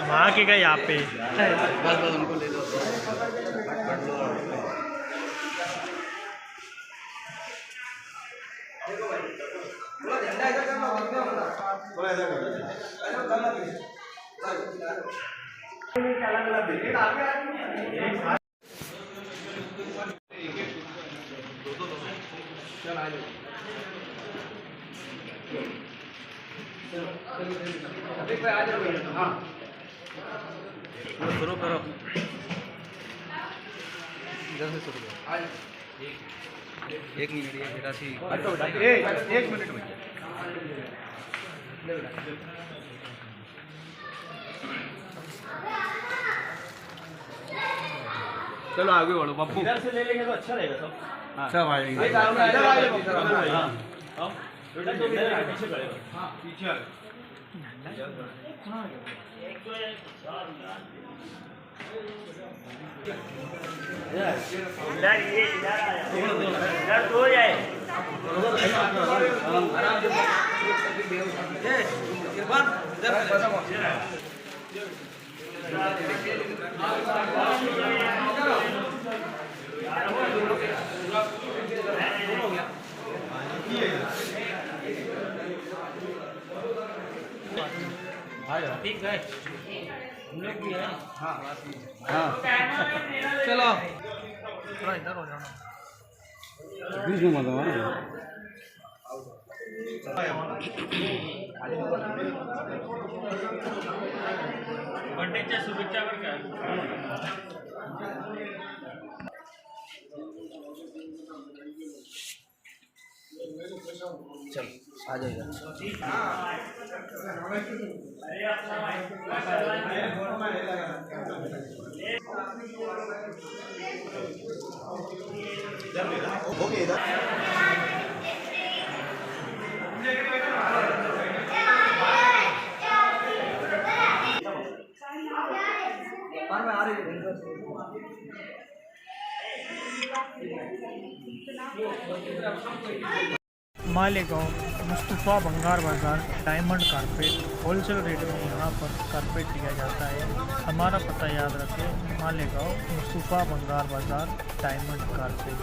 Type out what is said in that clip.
वहाँ के गए यहाँ पे बस उनको ले लो। शुरू करो, इधर से शुरू करो। 1 मिनट ये बेटा सी 1 मिनट में चलो आगे बढ़ो बापू। इधर से ले लेंगे तो अच्छा रहेगा सब। हाँ सब आएंगे। इधर आइए। हाँ बेटा तो पीछे करेगा। हाँ पीछे आ इधर तो जाए। ठीक है हम लोग भी है। हाँ हाँ चलो थोड़ा इधर हो जाना। बीच में मत आना। बर्थडेच्या शुभेच्छा बरं का। चल आ जाएगा। मालेगांव मुस्तफ़ा बंगार बाज़ार डायमंड कारपेट होलसेल रेट में यहाँ पर कारपेट दिया जाता है। हमारा पता याद रखें, मालेगांव मुस्तफ़ा बंगार बाज़ार डायमंड कारपेट।